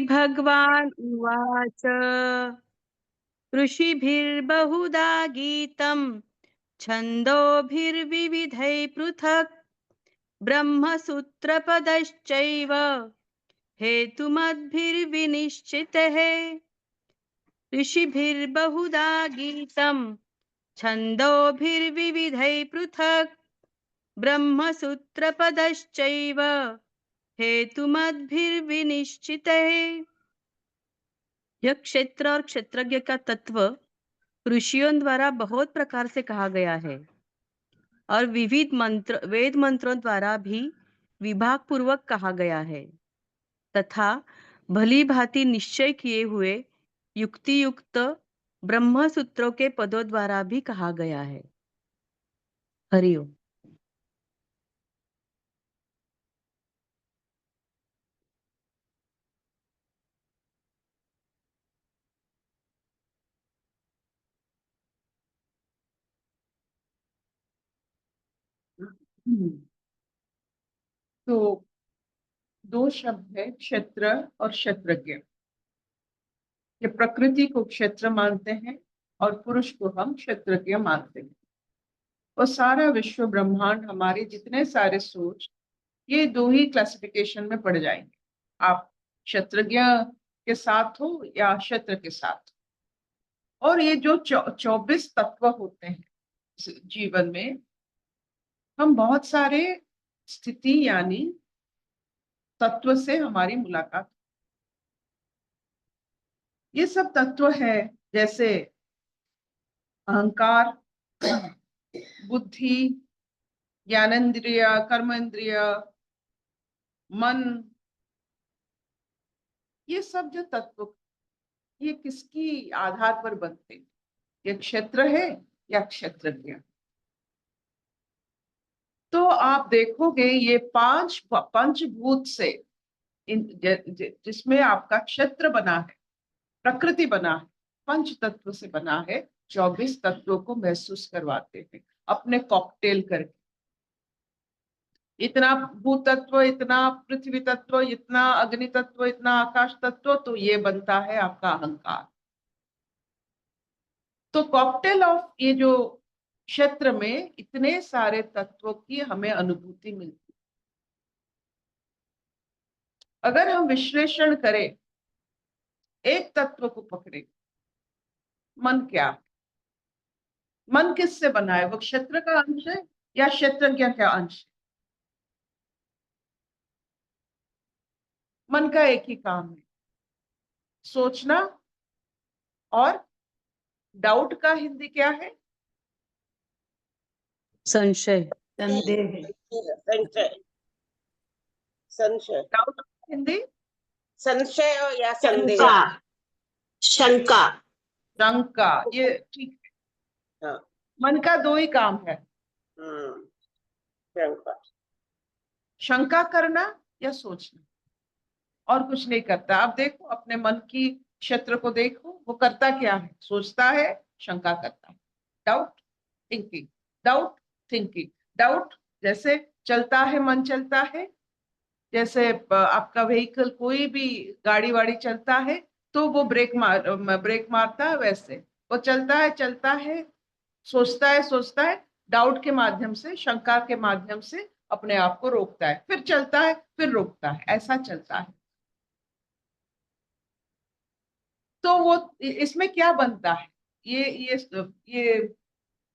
श्रीभगवान् उवाच ऋषिभिर्बहुधा गीतं छन्दोभिर्विविधैः पृथक् ब्रह्मसूत्रपदश्चैव हेतुमद्भिर्विनिश्चितैः। ऋषिभिर्बहुधा गीतं छन्दोभिर्विविधैः पृथक् ब्रह्मसूत्रपदश्चैव हेतुमद्भिर्विनिश्चितैः। यह क्षेत्र और क्षेत्रज्ञ का तत्व ऋषियों द्वारा बहुत प्रकार से कहा गया है और विविध मंत्र वेद मंत्रों द्वारा भी विभाग पूर्वक कहा गया है तथा भली भांति निश्चय किए हुए युक्ति युक्त ब्रह्म सूत्रों के पदों द्वारा भी कहा गया है। हरिओम। तो दो शब्द है, क्षेत्र और क्षेत्रज्ञ। ये प्रकृति को क्षेत्र मानते हैं और पुरुष को हम क्षेत्रज्ञ मानते हैं। और सारा विश्व ब्रह्मांड, हमारे जितने सारे सोच, ये दो ही क्लासिफिकेशन में पड़ जाएंगे। आप क्षेत्रज्ञ के साथ हो या क्षेत्र के साथ। और ये जो 24 तत्व होते हैं जीवन में, हम बहुत सारे स्थिति यानी तत्व से हमारी मुलाकात। ये सब तत्व है जैसे अहंकार, बुद्धि, ज्ञानेन्द्रिय, कर्मेंद्रिय, मन। ये सब जो तत्व, ये किसकी आधार पर बनते हैं? ये क्षेत्र है या क्षेत्रज्ञ? तो आप देखोगे ये पांच पंचभूत से जिसमें आपका क्षेत्र बना है, प्रकृति बना है, पंच तत्व से बना है। 24 तत्वों को महसूस करवाते हैं अपने कॉकटेल करके। इतना भूत तत्व, इतना पृथ्वी तत्व, इतना अग्नि तत्व, इतना आकाश तत्व, तो ये बनता है आपका अहंकार। तो कॉकटेल ऑफ ये जो क्षेत्र में इतने सारे तत्वों की हमें अनुभूति मिलती। अगर हम विश्लेषण करें, एक तत्व को पकड़े, मन क्या है? मन किससे बना है? वो क्षेत्र का अंश है या क्षेत्रज्ञ का अंश है? मन का एक ही काम है, सोचना। और डाउट का हिंदी क्या है? संशय। संदेह। संशय। संशय। डाउट का हिंदी संशय या संदेह। शंका। शंका। ये ठीक है। हाँ। मन का दो ही काम है, शंका। शंका करना या सोचना, और कुछ नहीं करता। आप देखो अपने मन की क्षेत्र को देखो, वो करता क्या है? सोचता है, शंका करता है। Doubt thinking, doubt thinking, doubt. जैसे चलता है, मन चलता है। जैसे आपका व्हीकल, कोई भी गाड़ी वाड़ी चलता है तो वो ब्रेक मारता है, वैसे वो चलता है, सोचता है, डाउट के माध्यम से, शंका के माध्यम से अपने आप को रोकता है, फिर चलता है, फिर रोकता है, ऐसा चलता है। तो वो इसमें क्या बनता है? ये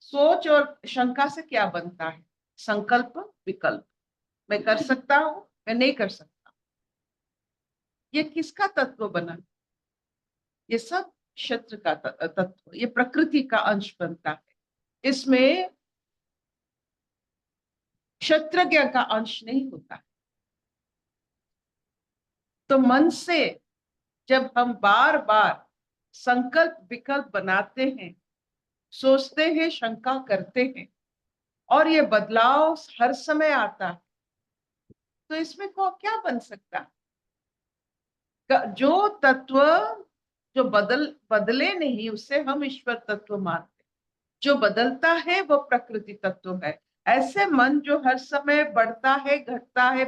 सोच और शंका से क्या बनता है? संकल्प, विकल्प। मैं कर सकता हूं, मैं नहीं कर सकता। ये किसका तत्व बना? ये सब क्षेत्र का तत्व, ये प्रकृति का अंश बनता है। इसमें क्षेत्रज्ञ का अंश नहीं होता। तो मन से जब हम बार बार संकल्प विकल्प बनाते हैं, सोचते हैं, शंका करते हैं, और ये बदलाव हर समय आता है, तो इसमें को क्या बन सकता? जो तत्व जो बदले नहीं, उसे हम ईश्वर तत्व मानते। जो बदलता है वो प्रकृति तत्व है। ऐसे मन जो हर समय बढ़ता है, घटता है,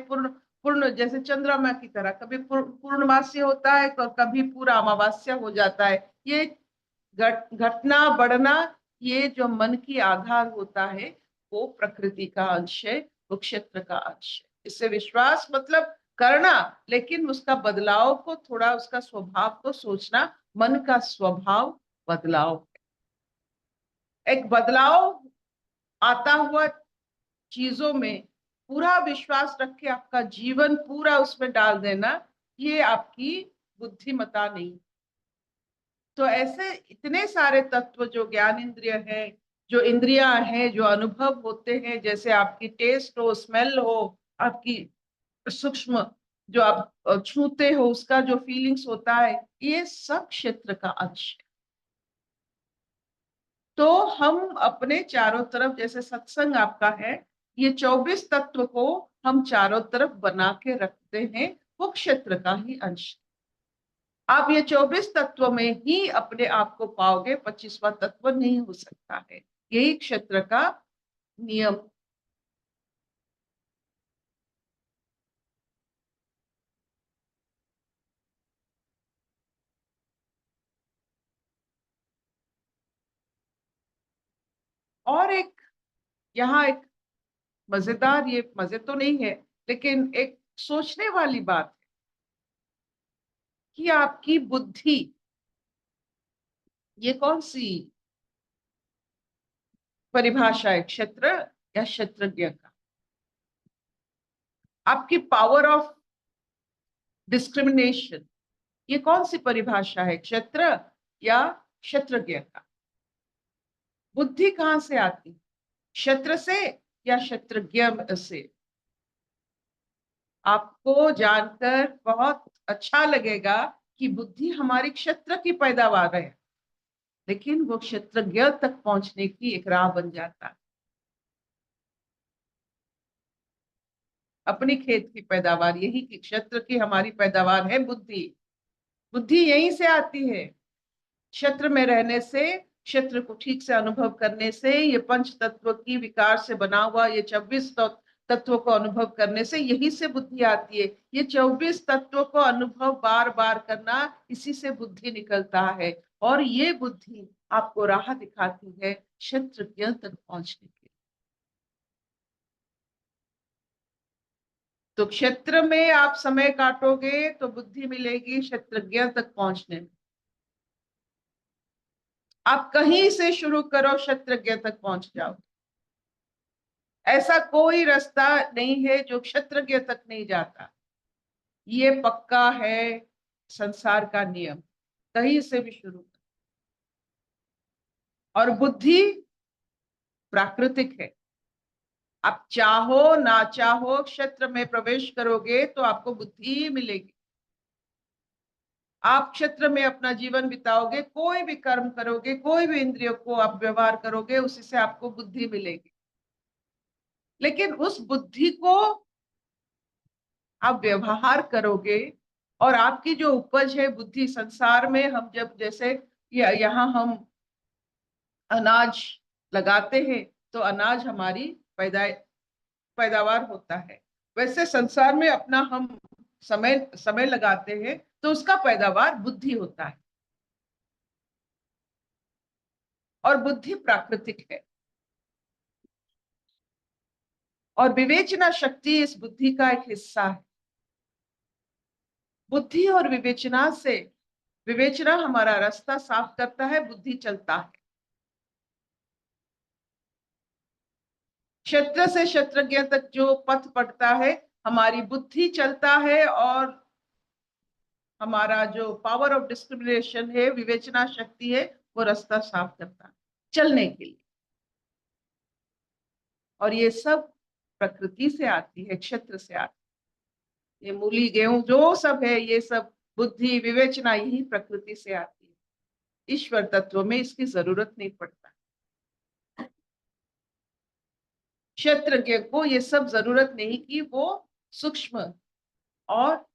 पूर्ण, जैसे चंद्रमा की तरह, कभी पूर्णमासी होता है और कभी पूरा अमावस्या हो जाता है। ये घटना बढ़ना, ये जो मन की आधार होता है वो प्रकृति का अंश है, वो क्षेत्र का अंश है। इससे विश्वास मतलब करना, लेकिन उसका बदलाव को, थोड़ा उसका स्वभाव को सोचना। मन का स्वभाव बदलाव, एक बदलाव आता हुआ चीजों में पूरा विश्वास रख के आपका जीवन पूरा उसमें डाल देना, ये आपकी बुद्धिमता नहीं। तो ऐसे इतने सारे तत्व जो ज्ञान इंद्रिय है, जो इंद्रियां हैं, जो अनुभव होते हैं, जैसे आपकी टेस्ट हो, स्मेल हो, आपकी सूक्ष्म जो आप छूते हो उसका जो फीलिंग्स होता है, ये सब क्षेत्र का अंश है। तो हम अपने चारों तरफ, जैसे सत्संग आपका है, ये 24 तत्व को हम चारों तरफ बना के रखते हैं, वो क्षेत्र का ही अंश। आप ये 24 तत्व में ही अपने आप को पाओगे, 25वां तत्व नहीं हो सकता है। यही क्षेत्र का नियम। और एक यहाँ एक मजेदार, ये मजे तो नहीं है लेकिन एक सोचने वाली बात है कि आपकी बुद्धि, ये कौन सी परिभाषा है, क्षेत्र या क्षेत्रज्ञ का? आपकी पावर ऑफ डिस्क्रिमिनेशन, ये कौन सी परिभाषा है, क्षेत्र या क्षेत्रज्ञ का? बुद्धि कहां से आती, क्षेत्र से या क्षेत्रज्ञ से? आपको जानकर बहुत अच्छा लगेगा कि बुद्धि हमारी क्षेत्र की पैदावार है, लेकिन वो क्षेत्रज्ञ तक पहुंचने की एक राह बन जाता है। अपनी खेत की पैदावार, यही की क्षेत्र की हमारी पैदावार है बुद्धि। बुद्धि यहीं से आती है, क्षेत्र में रहने से, क्षेत्र को ठीक से अनुभव करने से, ये पंच तत्व की विकार से बना हुआ ये 24 तत्वों को अनुभव करने से, यही से बुद्धि आती है। ये 24 तत्वों को अनुभव बार बार करना, इसी से बुद्धि निकलता है। और ये बुद्धि आपको राह दिखाती है क्षेत्रज्ञ तक पहुंचने के। तो क्षेत्र में आप समय काटोगे तो बुद्धि मिलेगी क्षेत्रज्ञ तक पहुंचने में। आप कहीं से शुरू करो, क्षेत्रज्ञ तक पहुंच जाओ। ऐसा कोई रास्ता नहीं है जो क्षेत्रज्ञ तक नहीं जाता। ये पक्का है संसार का नियम, कहीं से भी शुरू। और बुद्धि प्राकृतिक है। आप चाहो ना चाहो क्षेत्र में प्रवेश करोगे तो आपको बुद्धि मिलेगी। आप क्षेत्र में अपना जीवन बिताओगे, कोई भी कर्म करोगे, कोई भी इंद्रियों को आप व्यवहार करोगे, उसी से आपको बुद्धि मिलेगी। लेकिन उस बुद्धि को आप व्यवहार करोगे, और आपकी जो उपज है बुद्धि, संसार में हम जब जैसे यहाँ हम अनाज लगाते हैं तो अनाज हमारी पैदावार होता है, वैसे संसार में अपना हम समय लगाते हैं तो उसका पैदावार बुद्धि होता है। और बुद्धि प्राकृतिक है, और विवेचना शक्ति इस बुद्धि का एक हिस्सा है। बुद्धि और विवेचना से, विवेचना हमारा रास्ता साफ करता है, बुद्धि चलता है। क्षेत्र से क्षेत्रज्ञ तक जो पथ पड़ता है, हमारी बुद्धि चलता है, और हमारा जो पावर ऑफ डिस्क्रिमिनेशन है, विवेचना शक्ति है, वो रास्ता साफ करता है चलने के लिए। और ये सब प्रकृति से आती है, क्षेत्र से आती है। ये मूली गेहूं जो सब है, ये सब बुद्धि विवेचना यही प्रकृति से आती है। ईश्वर तत्व में इसकी जरूरत नहीं पड़ता। क्षेत्रज्ञ को ये सब जरूरत नहीं कि वो सूक्ष्म और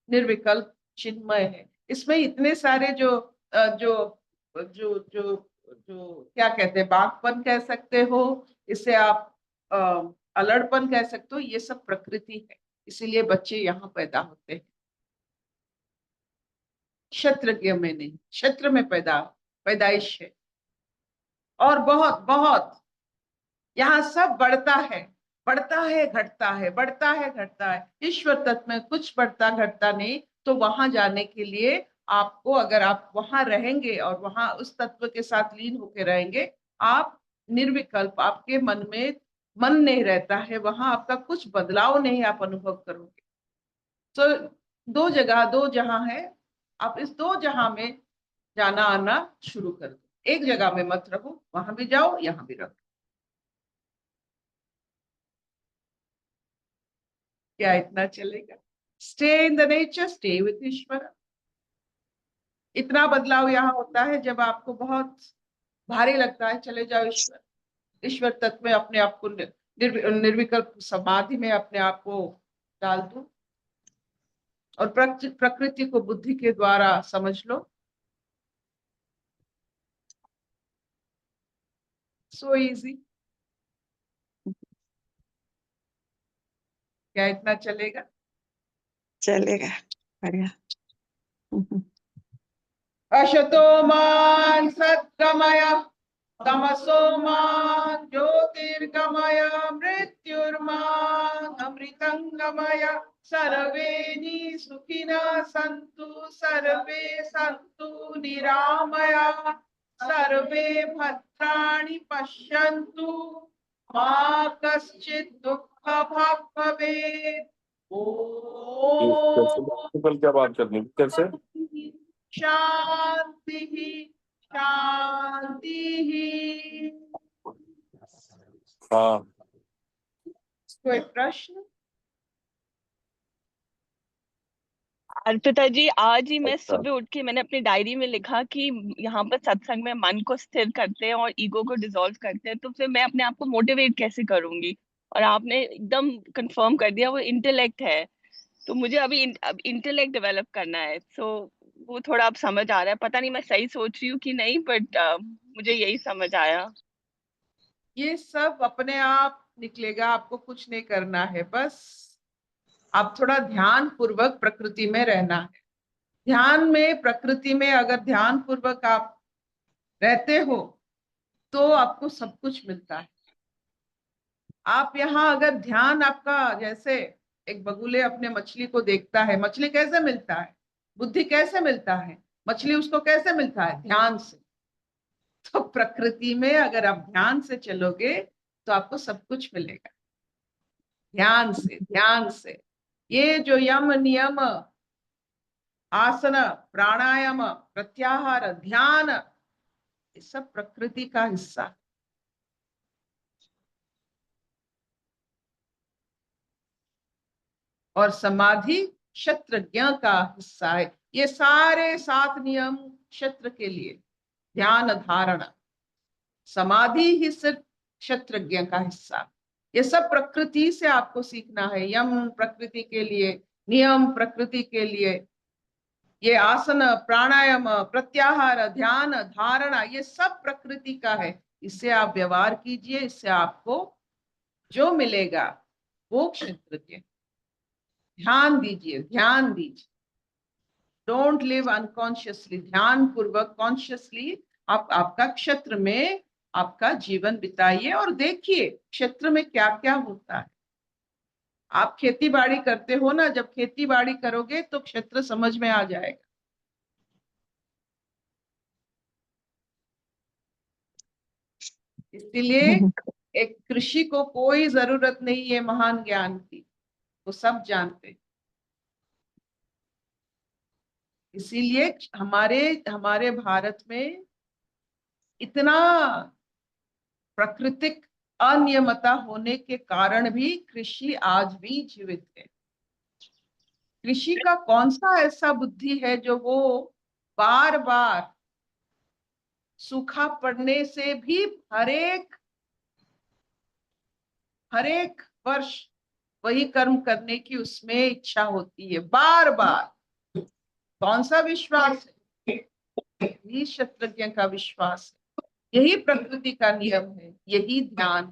निर्विकल्प चिन्मय है। इसमें इतने सारे जो जो जो जो जो क्या कहते हैं, बागपन कह सकते हो, इसे आप अलड़पन कह सकते हो, ये सब प्रकृति है। इसीलिए बच्चे यहाँ पैदा होते हैं, क्षत्रज्ञ में नहीं, क्षेत्र में पैदाइश है। और बहुत बहुत यहाँ सब बढ़ता है, बढ़ता है, घटता है, बढ़ता है, घटता है। ईश्वर तत्व में कुछ बढ़ता घटता नहीं। तो वहां जाने के लिए आपको, अगर आप वहां रहेंगे और वहां उस तत्व के साथ लीन होकर रहेंगे, आप निर्विकल्प, आपके मन में मन नहीं रहता है, वहां आपका कुछ बदलाव नहीं आप अनुभव करोगे। तो दो जगह, दो जहां है, आप इस दो जहां में जाना आना शुरू कर दो। एक जगह में मत रहो, वहां भी जाओ, यहाँ भी रहो। क्या इतना चलेगा? Stay in the nature, stay with ईश्वर। इतना बदलाव यहाँ होता है जब आपको बहुत भारी लगता है, चले जाओ ईश्वर, ईश्वर तत्व में अपने आप को निर्विकल्प समाधि में अपने आप को डाल दो और प्रकृति को बुद्धि के द्वारा समझ लो। So easy. क्या इतना चलेगा? चलेगा, बढ़िया। अशतो मा सद्गमय तमसो मा ज्योतिर्गमय मृत्युर्मा अमृतंगमय। सर्वे सुखिनः सन्तु, सर्वे सन्तु निरामया, सर्वे भद्राणि पश्यन्तु, मा कश्चित् दुःखभाग् भवेत्। कल क्या बात करनी कैसे? शांति शांति। हाँ, कोई प्रश्न? अर्पिता जी, आज ही मैं अच्छा। सुबह उठ के मैंने अपनी डायरी में लिखा कि यहाँ पर सत्संग में मन को स्थिर करते हैं और ईगो को डिसॉल्व करते हैं, तो फिर मैं अपने आप को मोटिवेट कैसे करूंगी? और आपने एकदम कंफर्म कर दिया, वो इंटेलेक्ट है। तो मुझे अभी इंटेलेक्ट डेवलप करना है। सो वो थोड़ा अब समझ आ रहा है। पता नहीं मैं सही सोच रही हूँ कि नहीं, बट मुझे यही समझ आया। ये सब अपने आप निकलेगा, आपको कुछ नहीं करना है, बस आप थोड़ा ध्यान पूर्वक प्रकृति में रहना है। ध्यान में, प्रकृति में अगर ध्यान पूर्वक आप रहते हो तो आपको सब कुछ मिलता है। आप यहाँ अगर ध्यान आपका, जैसे एक बगुले अपने मछली को देखता है, मछली कैसे मिलता है, बुद्धि कैसे मिलता है, मछली उसको कैसे मिलता है? ध्यान से। तो प्रकृति में अगर आप ध्यान से चलोगे तो आपको सब कुछ मिलेगा। ध्यान से, ध्यान से। ये जो यम नियम, आसन, प्राणायाम, प्रत्याहार, ध्यान, ये सब प्रकृति का हिस्सा है। और समाधि क्षत्रज्ञ का हिस्सा है। ये सारे 7 नियम क्षत्र के लिए, ध्यान धारणा, समाधि ही सिर्फ क्षत्रज्ञ का हिस्सा। ये सब प्रकृति से आपको सीखना है। यम प्रकृति के लिए, नियम प्रकृति के लिए, ये आसन, प्राणायाम, प्रत्याहार, ध्यान, धारणा, ये सब प्रकृति का है। इससे आप व्यवहार कीजिए, इससे आपको जो मिलेगा वो क्षत्रज्ञ। ध्यान दीजिए, ध्यान दीजिए। डोंट लिव अनकॉन्शियसली, ध्यान पूर्वक कॉन्शियसली आप आपका क्षेत्र में आपका जीवन बिताइए और देखिए क्षेत्र में क्या क्या होता है। आप खेती बाड़ी करते हो ना, जब खेती बाड़ी करोगे तो क्षेत्र समझ में आ जाएगा। इसलिए एक कृषि को कोई जरूरत नहीं है महान ज्ञान की, वो सब जानते हैं। इसीलिए हमारे हमारे भारत में इतना प्राकृतिक अनियमितता होने के कारण भी कृषि आज भी जीवित है। कृषि का कौन सा ऐसा बुद्धि है जो वो बार बार सूखा पड़ने से भी हर एक वर्ष वही कर्म करने की उसमें इच्छा होती है, बार बार। कौन सा विश्वास है? यही क्षत्रज्ञ का विश्वास है, यही प्रकृति का नियम है, यही ध्यान।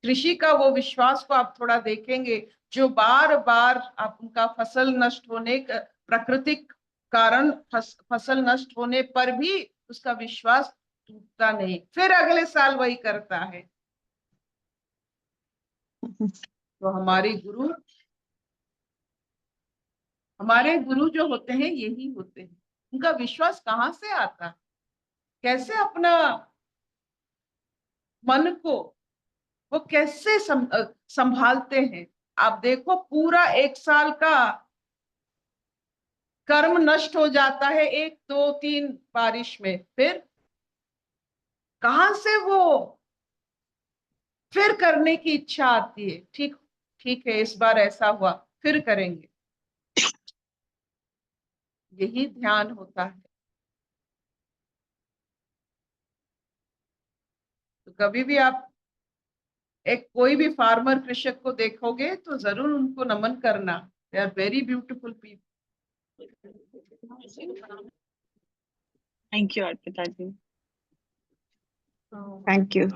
कृषि का वो विश्वास को आप थोड़ा देखेंगे जो बार बार आप उनका फसल नष्ट होने प्राकृतिक कारण फसल नष्ट होने पर भी उसका विश्वास टूटता नहीं, फिर अगले साल वही करता है। तो हमारे गुरु जो होते हैं यही होते हैं। उनका विश्वास कहाँ से आता, कैसे अपना मन को वो कैसे संभालते हैं। आप देखो पूरा एक साल का कर्म नष्ट हो जाता है 1 2 3 बारिश में, फिर कहां से वो फिर करने की इच्छा आती है। ठीक ठीक है, इस बार ऐसा हुआ, फिर करेंगे। यही ध्यान होता है। तो कभी भी आप एक कोई भी फार्मर कृषक को देखोगे तो जरूर उनको नमन करना। They are very beautiful people. Thank you Arpita ji. Thank you.